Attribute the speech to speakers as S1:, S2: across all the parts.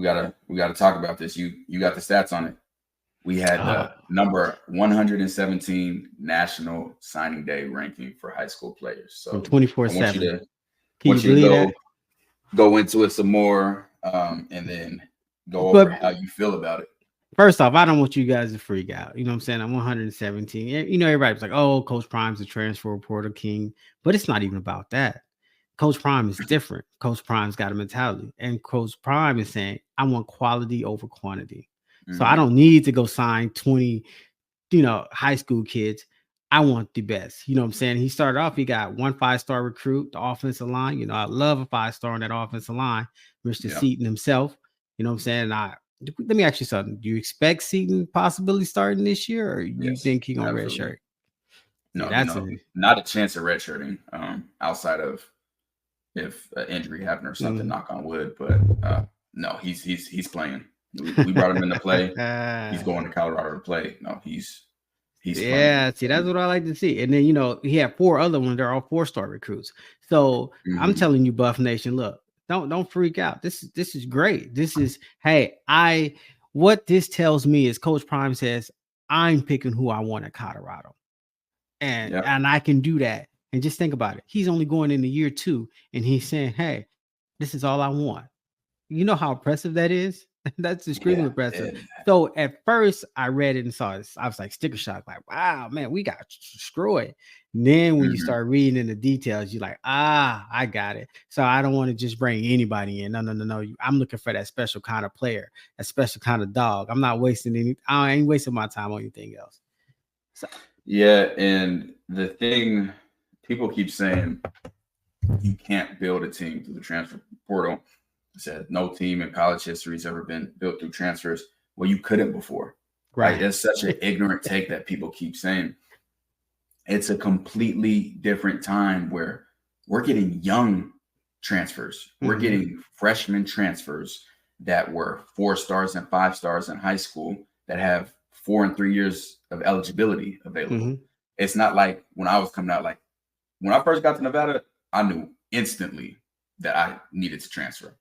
S1: we gotta talk about this. You got the stats on it. We had the number 117 national signing day ranking for high school players.
S2: from
S1: So I want you
S2: 24/7.
S1: to
S2: Can you believe that?
S1: go into it some more, and then go over
S2: But
S1: how you feel about it.
S2: first off, I don't want you guys to freak out. You know what I'm saying? I'm 117. You know, everybody's like, oh, Coach Prime's a transfer portal king. But it's not even about that. Coach Prime is different. Coach Prime's got a mentality. And Coach Prime is saying, I want quality over quantity. So I
S1: Mhm.
S2: don't need to go sign 20, high school kids. I want the best. You know what I'm saying? He started off, he got 1 5-star recruit, the offensive line. You know, I love a 5-star on that offensive line, Mr.
S1: Yeah,
S2: Seaton himself. You know what I'm saying? Let me ask you something. Do you expect Seaton possibly starting this year, or you
S1: yes,
S2: think he gonna
S1: absolutely.
S2: redshirt? See,
S1: No,
S2: that's a
S1: not a chance of redshirting. Outside of if an injury happened or something,
S2: mhm.
S1: knock on wood. But no, he's playing. We brought him in to play. He's going to Colorado to play. No, he's playing.
S2: Yeah, see, that's what I like to see. And then he had 4 other ones. They're all 4-star recruits. So I'm
S1: Mhm.
S2: telling you, Buff Nation, look, don't freak out. This is great. This is what this tells me is Coach Prime says I'm picking who I want at Colorado, and
S1: Yeah,
S2: and I can do that. And just think about it. He's only going into year 2, and he's saying, "Hey, this is all I want." You know how impressive that is? That's extremely
S1: yeah,
S2: impressive. So at first I read it and saw this. I was like sticker shock, like, wow, man, we got destroyed. And then when you
S1: mhm.
S2: start reading in the details, you're like, I got it. So I don't want to just bring anybody in. No. I'm looking for that special kind of player, a special kind of dog. I'm not wasting I ain't wasting my time on anything else. So
S1: Yeah. And the thing people keep saying, you can't build a team through the transfer portal. It said no team in college history has ever been built through transfers. Well, you couldn't before. Like,
S2: right.
S1: it's such an ignorant take that people keep saying. It's a completely different time where we're getting young transfers. We're
S2: Hmm.
S1: getting freshman transfers that were 4 stars and 5 stars in high school that have 4 and 3 years of eligibility available.
S2: Hmm.
S1: It's not like when I was coming out, like when I first got to Nevada, I knew instantly that I needed to transfer.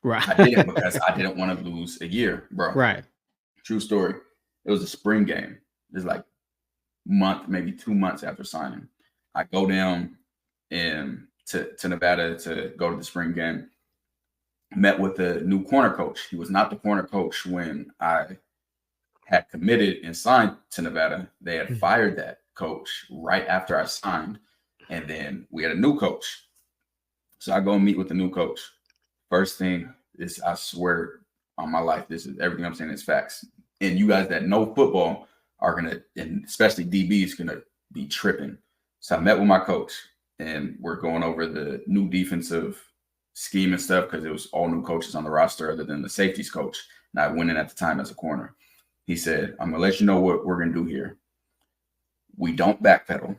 S1: I didn't
S2: Right.
S1: because I didn't want to lose a year, bro.
S2: Right.
S1: True story. It was a spring game. It was like month, maybe 2 months after signing. I go down to Nevada to go to the spring game. Met with the new corner coach. He was not the corner coach when I had committed and signed to Nevada. They had
S2: Mhm.
S1: fired that coach right after I signed, and then we had a new coach. So I go and meet with the new coach. First thing is, I swear on my life, this is everything I'm saying is facts. And you guys that know football are gonna, and especially DBs, gonna be tripping. So I met with my coach, and we're going over the new defensive scheme and stuff because it was all new coaches on the roster other than the safeties coach. And I went in at the time as a corner. He said, "I'm gonna let you know what we're gonna do here. We don't backpedal,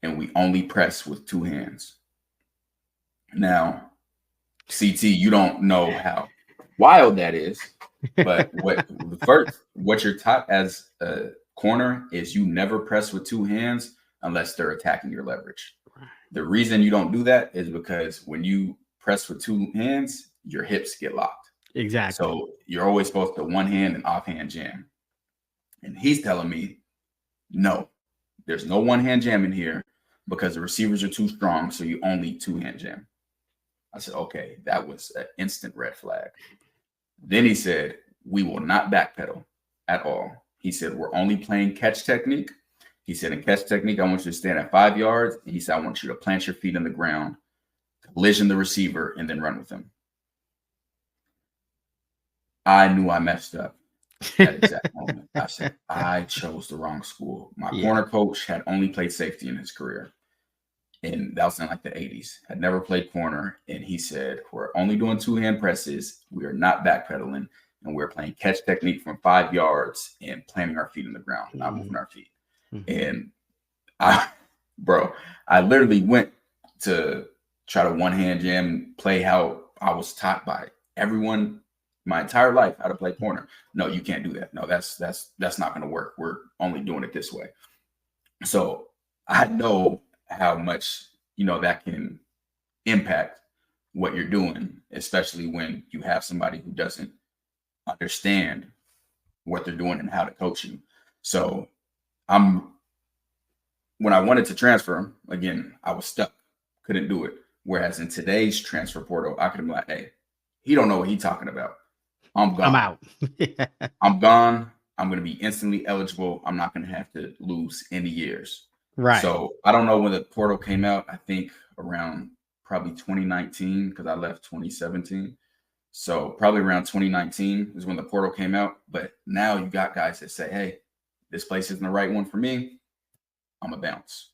S1: and we only press with 2 hands." Now, CT, you don't know how wild that is, but what you're taught as a corner is you never press with 2 hands unless they're attacking your leverage. The reason you don't do that is because when you press with 2 hands, your hips get locked.
S2: Exactly.
S1: So you're always supposed to one hand and offhand jam. And he's telling me, no, there's no one hand jam in here because the receivers are too strong. So you only 2 hand jam. I said, okay, that was an instant red flag. Then he said, we will not backpedal at all. He said, we're only playing catch technique. He said, in catch technique, I want you to stand at 5 yards. And he said, I want you to plant your feet in the ground, collision the receiver, and then run with him. I knew I messed up that exact moment. I said, I chose the wrong school. My
S2: Yeah.
S1: corner coach had only played safety in his career. And that was in like the 80s. Had never played corner. And he said, we're only doing 2 hand presses. We are not backpedaling. And we're playing catch technique from 5 yards and planting our feet in the ground, not moving
S2: Mhm.
S1: our feet.
S2: Mhm.
S1: And bro, I literally went to try to one hand jam, play how I was taught by everyone my entire life how to play corner. No, you can't do that. No, that's not going to work. We're only doing it this way. So I know how much that can impact what you're doing, especially when you have somebody who doesn't understand what they're doing and how to coach you. So when I wanted to transfer, again, I was stuck, couldn't do it. Whereas in today's transfer portal, I could be like, hey, he don't know what he's talking about. I'm gone.
S2: I'm out.
S1: I'm gone. I'm going to be instantly eligible. I'm not going to have to lose any years.
S2: Right.
S1: So I don't know when the portal came out. I think around probably 2019 because I left 2017. So probably around 2019 is when the portal came out. But now you got guys that say, hey, this place isn't the right one for me. I'm going to bounce.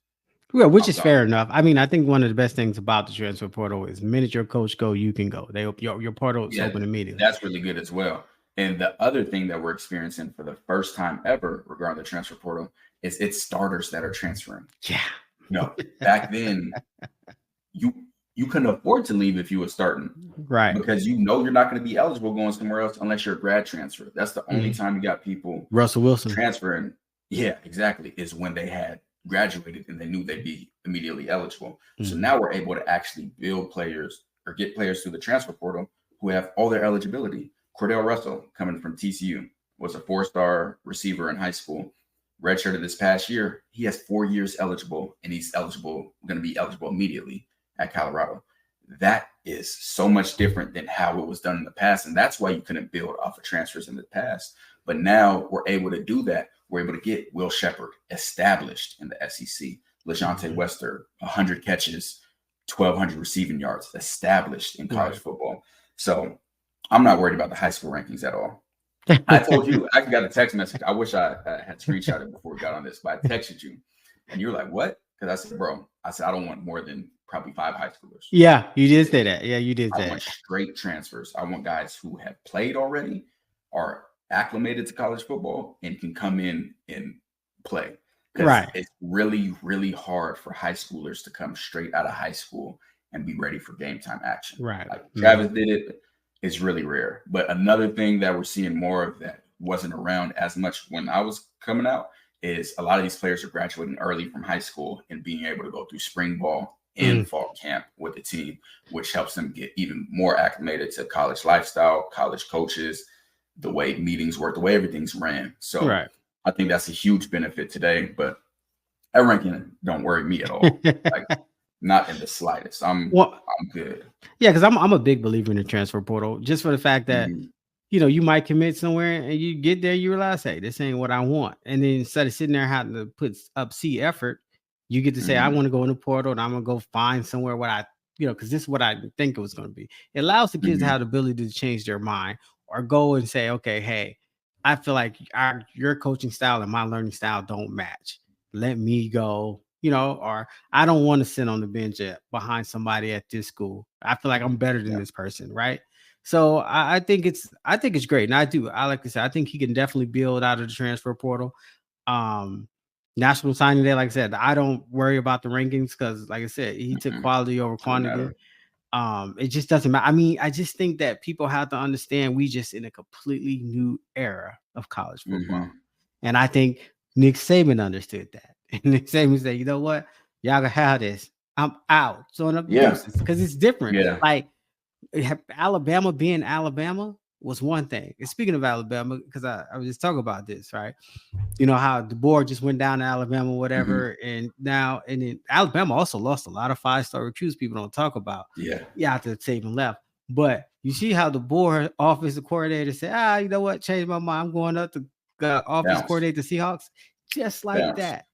S2: Yeah, which is fair enough. I mean, I think one of the best things about the transfer portal is the minute your coach go, you can go. Your portal is open immediately.
S1: That's really good as well. And the other thing that we're experiencing for the first time ever regarding the transfer portal is it's starters that are transferring.
S2: Yeah.
S1: No, back then you couldn't afford to leave if you were starting.
S2: Right.
S1: Because you're not going to be eligible going somewhere else unless you're a grad transfer. That's the only time you got people
S2: Russell Wilson
S1: transferring. Yeah, exactly. Is when they had graduated and they knew they'd be immediately eligible. So now we're able to actually build players or get players through the transfer portal who have all their eligibility. Cordell Russell, coming from TCU, was a 4-star receiver in high school. Redshirted this past year. He has 4 years eligible, and he's going to be eligible immediately at Colorado. That is so much different than how it was done in the past. And that's why you couldn't build off of transfers in the past. But now we're able to do that. We're able to get Will Sheppard established in the SEC. LeJontay Wester, 100 catches, 1,200 receiving yards, established in college football. So I'm not worried about the high school rankings at all. I told you, I got a text message. I wish I had screenshot it before we got on this, but I texted you. And you were like, what? Because I said, bro, I don't want more than probably 5 high schoolers.
S2: Yeah, you did say that. Yeah, you did say
S1: I want straight transfers. I want guys who have played already, are acclimated to college football, and can come in and play. Right. It's really, really hard for high schoolers to come straight out of high school and be ready for game time action.
S2: Right.
S1: Like Travis did it. It's really rare. But another thing that we're seeing more of that wasn't around as much when I was coming out is a lot of these players are graduating early from high school and being able to go through spring ball and fall camp with the team, which helps them get even more acclimated to college lifestyle, college coaches, the way meetings work, the way everything's ran. So I think that's a huge benefit today, but that ranking don't worry me at all. Like, not in the slightest. I'm good.
S2: Yeah, because I'm a big believer in the transfer portal, just for the fact that you might commit somewhere and you get there, you realize, hey, this ain't what I want. And then instead of sitting there having to put up effort, you get to say, I want to go in the portal and I'm gonna go find somewhere what I, because this is what I think it was going to be. It allows the kids to have the ability to change their mind or go and say, okay, hey, I feel like your coaching style and my learning style don't match. Let me go, or I don't want to sit on the bench behind somebody at this school. I feel like I'm better than this person, right? So I think it's great. And I like to say, I think he can definitely build out of the transfer portal. National Signing Day, like I said, I don't worry about the rankings because, like I said, he took quality over quantity. It just doesn't matter. I mean, I just think that people have to understand we just in a completely new era of college football. And I think Nick Saban understood that. And Nick Saban said, you know what? Y'all can have this. I'm out. So because it's different.
S1: Yeah.
S2: Like Alabama being Alabama was one thing. And speaking of Alabama, because I was just talking about this, right? You know how the board just went down to Alabama, whatever, and then Alabama also lost a lot of 5-star recruits people don't talk about. Yeah, after Saban left. But you see how the board offensive coordinator said, you know what? Change my mind. I'm going up to offensive coordinator the Seahawks. Just like that.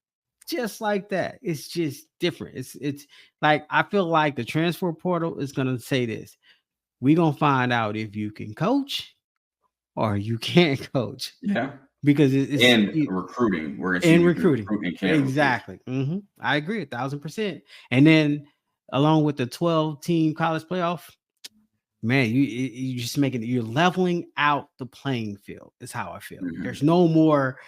S2: Just like that. It's just different. It's like I feel like the transfer portal is gonna say this. We're gonna find out if you can coach or you can't coach.
S1: Yeah.
S2: Because it's
S1: recruiting. We're
S2: in recruiting. Exactly. I agree 1,000%. And then along with the 12-team college playoff, man, you just you're leveling out the playing field is how I feel. There's no more,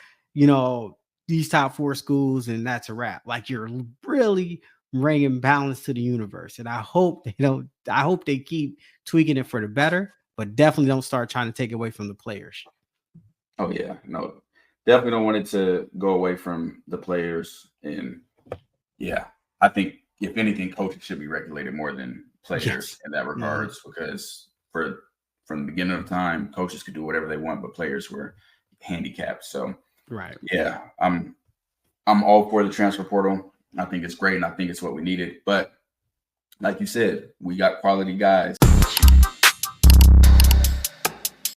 S2: these top 4 schools and that's a wrap. Like you're really bringing balance to the universe. And I hope they keep tweaking it for the better, but definitely don't start trying to take away from the players.
S1: Oh yeah, no, definitely don't want it to go away from the players. And yeah, I think if anything, coaching should be regulated more than players in that regards, because for from the beginning of time, coaches could do whatever they want, but players were handicapped. So
S2: Right.
S1: yeah, I'm all for the transfer portal. I think it's great, and I think it's what we needed. But like you said, we got quality guys.